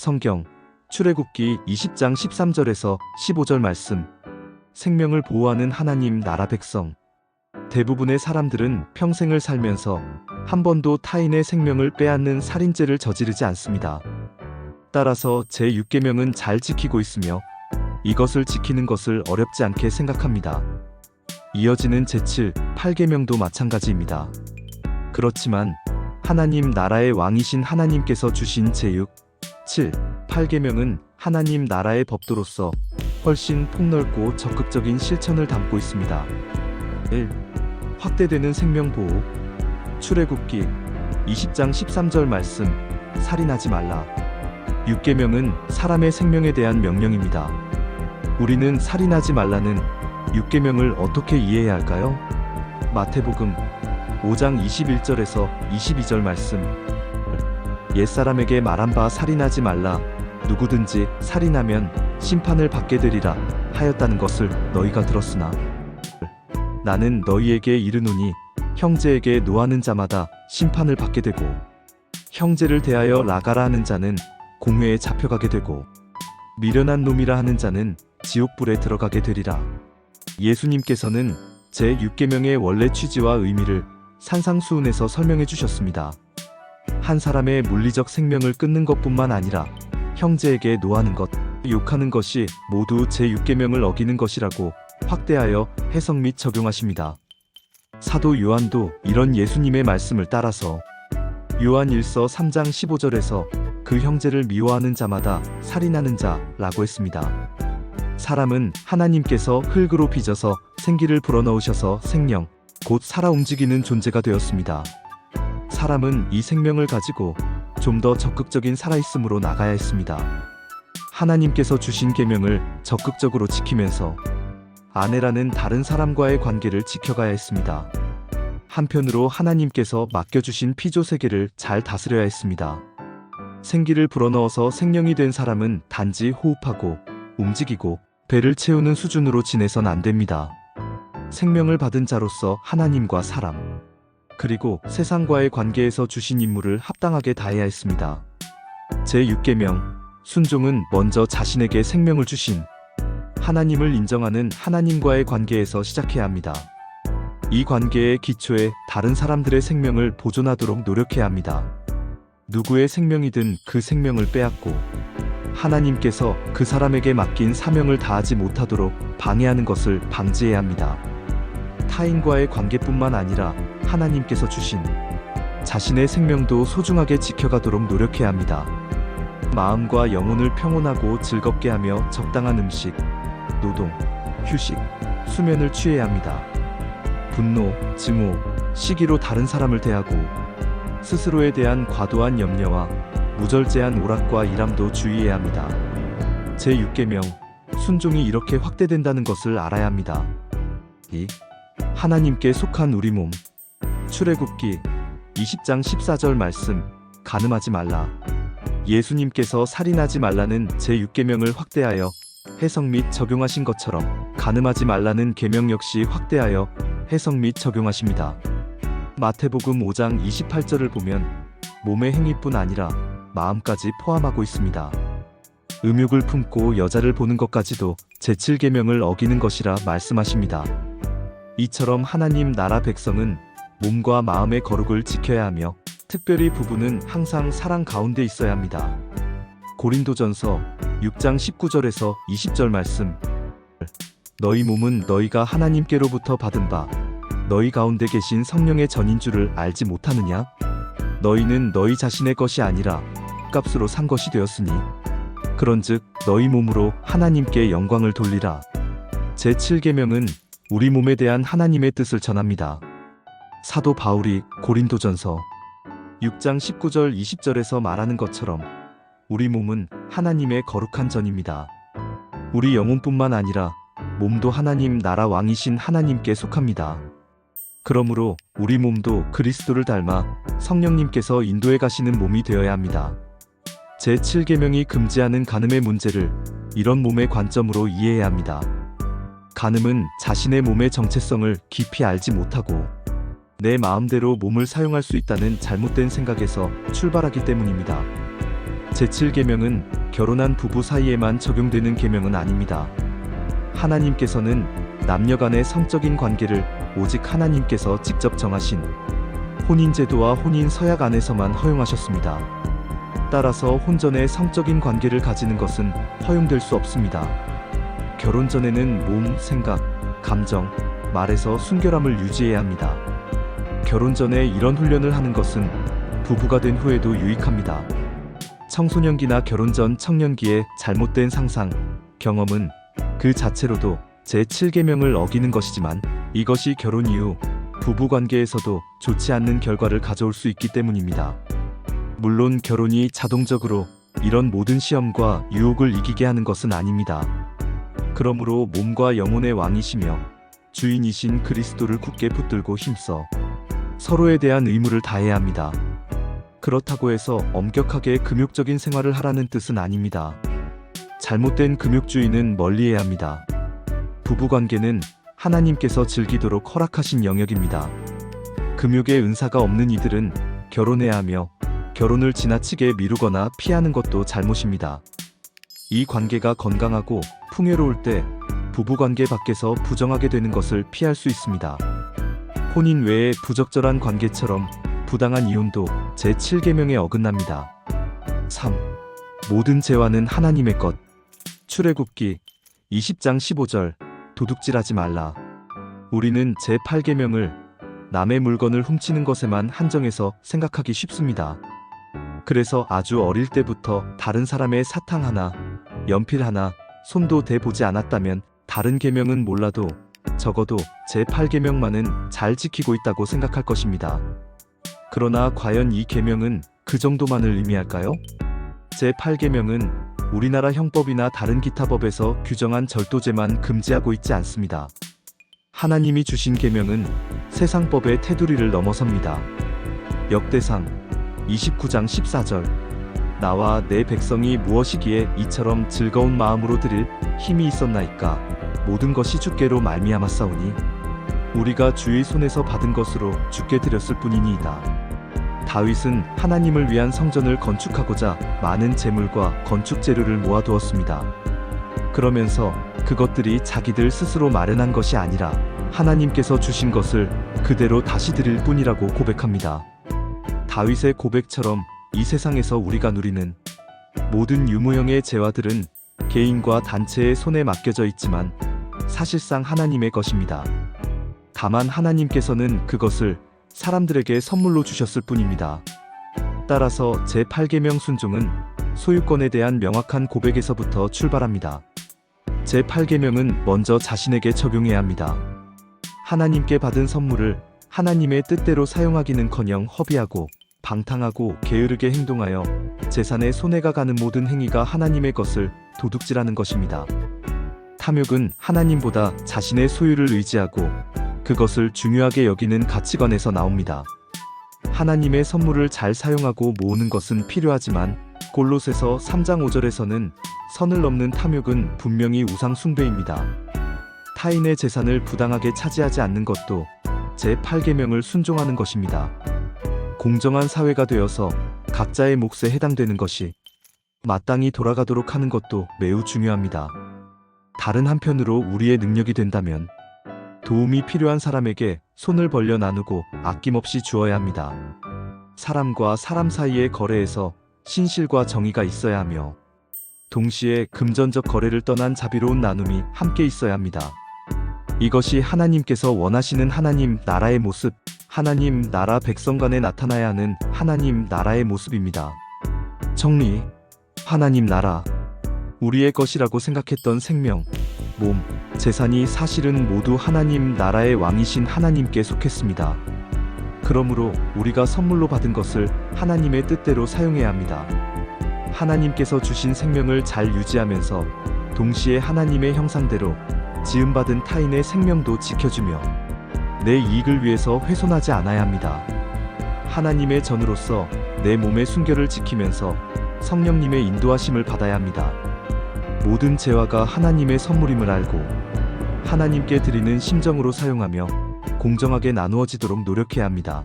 성경 출애굽기 20장 13절에서 15절 말씀. 생명을 보호하는 하나님 나라 백성. 대부분의 사람들은 평생을 살면서 한 번도 타인의 생명을 빼앗는 살인죄를 저지르지 않습니다. 따라서 제6계명은 잘 지키고 있으며 이것을 지키는 것을 어렵지 않게 생각합니다. 이어지는 제7, 8계명도 마찬가지입니다. 그렇지만 하나님 나라의 왕이신 하나님께서 주신 제6, 7, 8계명은 하나님 나라의 법도로서 훨씬 폭넓고 적극적인 실천을 담고 있습니다. 1. 확대되는 생명보호. 출애굽기 20장 13절 말씀. 살인하지 말라. 6계명은 사람의 생명에 대한 명령입니다. 우리는 살인하지 말라는 6계명을 어떻게 이해해야 할까요? 마태복음 5장 21절에서 22절 말씀. 옛사람에게 말한 바 살인하지 말라. 누구든지 살인하면 심판을 받게 되리라 하였다는 것을 너희가 들었으나 나는 너희에게 이르노니 형제에게 노하는 자마다 심판을 받게 되고 형제를 대하여 나가라 하는 자는 공회에 잡혀가게 되고 미련한 놈이라 하는 자는 지옥불에 들어가게 되리라. 예수님께서는 제6계명의 원래 취지와 의미를 산상수훈에서 설명해 주셨습니다. 한 사람의 물리적 생명을 끊는 것뿐만 아니라 형제에게 노하는 것, 욕하는 것이 모두 제6계명을 어기는 것이라고 확대하여 해석 및 적용하십니다. 사도 요한도 이런 예수님의 말씀을 따라서 요한 1서 3장 15절에서 그 형제를 미워하는 자마다 살인하는 자라고 했습니다. 사람은 하나님께서 흙으로 빚어서 생기를 불어넣으셔서 생명, 곧 살아 움직이는 존재가 되었습니다. 사람은 이 생명을 가지고 좀 더 적극적인 살아있음으로 나가야 했습니다. 하나님께서 주신 계명을 적극적으로 지키면서 아내라는 다른 사람과의 관계를 지켜가야 했습니다. 한편으로 하나님께서 맡겨주신 피조 세계를 잘 다스려야 했습니다. 생기를 불어넣어서 생명이 된 사람은 단지 호흡하고 움직이고 배를 채우는 수준으로 지내선 안 됩니다. 생명을 받은 자로서 하나님과 사람, 그리고 세상과의 관계에서 주신 임무를 합당하게 다해야 했습니다. 제6계명, 순종은 먼저 자신에게 생명을 주신 하나님을 인정하는 하나님과의 관계에서 시작해야 합니다. 이 관계의 기초에 다른 사람들의 생명을 보존하도록 노력해야 합니다. 누구의 생명이든 그 생명을 빼앗고 하나님께서 그 사람에게 맡긴 사명을 다하지 못하도록 방해하는 것을 방지해야 합니다. 타인과의 관계뿐만 아니라 하나님께서 주신 자신의 생명도 소중하게 지켜가도록 노력해야 합니다. 마음과 영혼을 평온하고 즐겁게 하며 적당한 음식, 노동, 휴식, 수면을 취해야 합니다. 분노, 증오, 시기로 다른 사람을 대하고 스스로에 대한 과도한 염려와 무절제한 오락과 일함도 주의해야 합니다. 제6계명, 순종이 이렇게 확대된다는 것을 알아야 합니다. 2. 하나님께 속한 우리 몸. 출애굽기 20장 14절 말씀. 간음하지 말라. 예수님께서 살인하지 말라는 제6계명을 확대하여 해석 및 적용하신 것처럼 간음하지 말라는 계명 역시 확대하여 해석 및 적용하십니다. 마태복음 5장 28절을 보면 몸의 행위뿐 아니라 마음까지 포함하고 있습니다. 음욕을 품고 여자를 보는 것까지도 제7계명을 어기는 것이라 말씀하십니다. 이처럼 하나님 나라 백성은 몸과 마음의 거룩을 지켜야 하며 특별히 부부는 항상 사랑 가운데 있어야 합니다. 고린도전서 6장 19절에서 20절 말씀. 너희 몸은 너희가 하나님께로부터 받은 바 너희 가운데 계신 성령의 전인 줄을 알지 못하느냐? 너희는 너희 자신의 것이 아니라 값으로 산 것이 되었으니 그런즉 너희 몸으로 하나님께 영광을 돌리라. 제7계명은 우리 몸에 대한 하나님의 뜻을 전합니다. 사도 바울이 고린도전서 6장 19절 20절에서 말하는 것처럼 우리 몸은 하나님의 거룩한 전입니다. 우리 영혼뿐만 아니라 몸도 하나님 나라 왕이신 하나님께 속합니다. 그러므로 우리 몸도 그리스도를 닮아 성령님께서 인도해 가시는 몸이 되어야 합니다. 제7계명이 금지하는 간음의 문제를 이런 몸의 관점으로 이해해야 합니다. 간음은 자신의 몸의 정체성을 깊이 알지 못하고 내 마음대로 몸을 사용할 수 있다는 잘못된 생각에서 출발하기 때문입니다. 제7계명은 결혼한 부부 사이에만 적용되는 계명은 아닙니다. 하나님께서는 남녀 간의 성적인 관계를 오직 하나님께서 직접 정하신 혼인제도와 혼인 서약 안에서만 허용하셨습니다. 따라서 혼전의 성적인 관계를 가지는 것은 허용될 수 없습니다. 결혼 전에는 몸, 생각, 감정, 말에서 순결함을 유지해야 합니다. 결혼 전에 이런 훈련을 하는 것은 부부가 된 후에도 유익합니다. 청소년기나 결혼 전 청년기의 잘못된 상상, 경험은 그 자체로도 제7계명을 어기는 것이지만 이것이 결혼 이후 부부관계에서도 좋지 않는 결과를 가져올 수 있기 때문입니다. 물론 결혼이 자동적으로 이런 모든 시험과 유혹을 이기게 하는 것은 아닙니다. 그러므로 몸과 영혼의 왕이시며 주인이신 그리스도를 굳게 붙들고 힘써 서로에 대한 의무를 다해야 합니다. 그렇다고 해서 엄격하게 금욕적인 생활을 하라는 뜻은 아닙니다. 잘못된 금욕주의는 멀리해야 합니다. 부부관계는 하나님께서 즐기도록 허락하신 영역입니다. 금욕의 은사가 없는 이들은 결혼해야 하며 결혼을 지나치게 미루거나 피하는 것도 잘못입니다. 이 관계가 건강하고 풍요로울 때 부부관계 밖에서 부정하게 되는 것을 피할 수 있습니다. 혼인 외에 부적절한 관계처럼 부당한 이혼도 제7계명에 어긋납니다. 3. 모든 재화는 하나님의 것. 출애굽기 20장 15절 도둑질하지 말라. 우리는 제8계명을 남의 물건을 훔치는 것에만 한정해서 생각하기 쉽습니다. 그래서 아주 어릴 때부터 다른 사람의 사탕 하나, 연필 하나 손도 대보지 않았다면 다른 계명은 몰라도 적어도 제8계명만은 잘 지키고 있다고 생각할 것입니다. 그러나 과연 이 계명은 그 정도만을 의미할까요? 제8계명은 우리나라 형법이나 다른 기타 법에서 규정한 절도죄만 금지하고 있지 않습니다. 하나님이 주신 계명은 세상법의 테두리를 넘어섭니다. 역대상 29장 14절 나와 내 백성이 무엇이기에 이처럼 즐거운 마음으로 드릴 힘이 있었나이까 모든 것이 주께로 말미암았사오니 우리가 주의 손에서 받은 것으로 주께 드렸을 뿐이니이다. 다윗은 하나님을 위한 성전을 건축하고자 많은 재물과 건축 재료를 모아두었습니다. 그러면서 그것들이 자기들 스스로 마련한 것이 아니라 하나님께서 주신 것을 그대로 다시 드릴 뿐이라고 고백합니다. 다윗의 고백처럼 이 세상에서 우리가 누리는 모든 유무형의 재화들은 개인과 단체의 손에 맡겨져 있지만 사실상 하나님의 것입니다. 다만 하나님께서는 그것을 사람들에게 선물로 주셨을 뿐입니다. 따라서 제8계명 순종은 소유권에 대한 명확한 고백에서부터 출발합니다. 제8계명은 먼저 자신에게 적용해야 합니다. 하나님께 받은 선물을 하나님의 뜻대로 사용하기는커녕 허비하고 방탕하고 게으르게 행동하여 재산에 손해가 가는 모든 행위가 하나님의 것을 도둑질하는 것입니다. 탐욕은 하나님보다 자신의 소유를 의지하고 그것을 중요하게 여기는 가치관에서 나옵니다. 하나님의 선물을 잘 사용하고 모으는 것은 필요하지만 골로새서 3장 5절에서는 선을 넘는 탐욕은 분명히 우상 숭배입니다. 타인의 재산을 부당하게 차지하지 않는 것도 제8계명을 순종하는 것입니다. 공정한 사회가 되어서 각자의 몫에 해당되는 것이 마땅히 돌아가도록 하는 것도 매우 중요합니다. 다른 한편으로 우리의 능력이 된다면 도움이 필요한 사람에게 손을 벌려 나누고 아낌없이 주어야 합니다. 사람과 사람 사이의 거래에서 신실과 정의가 있어야 하며 동시에 금전적 거래를 떠난 자비로운 나눔이 함께 있어야 합니다. 이것이 하나님께서 원하시는 하나님 나라의 모습, 하나님 나라 백성 간에 나타나야 하는 하나님 나라의 모습입니다. 정리, 하나님 나라, 우리의 것이라고 생각했던 생명, 몸, 재산이 사실은 모두 하나님 나라의 왕이신 하나님께 속했습니다. 그러므로 우리가 선물로 받은 것을 하나님의 뜻대로 사용해야 합니다. 하나님께서 주신 생명을 잘 유지하면서 동시에 하나님의 형상대로 지음받은 타인의 생명도 지켜주며 내 이익을 위해서 훼손하지 않아야 합니다. 하나님의 전으로서 내 몸의 순결을 지키면서 성령님의 인도하심을 받아야 합니다. 모든 재화가 하나님의 선물임을 알고 하나님께 드리는 심정으로 사용하며 공정하게 나누어지도록 노력해야 합니다.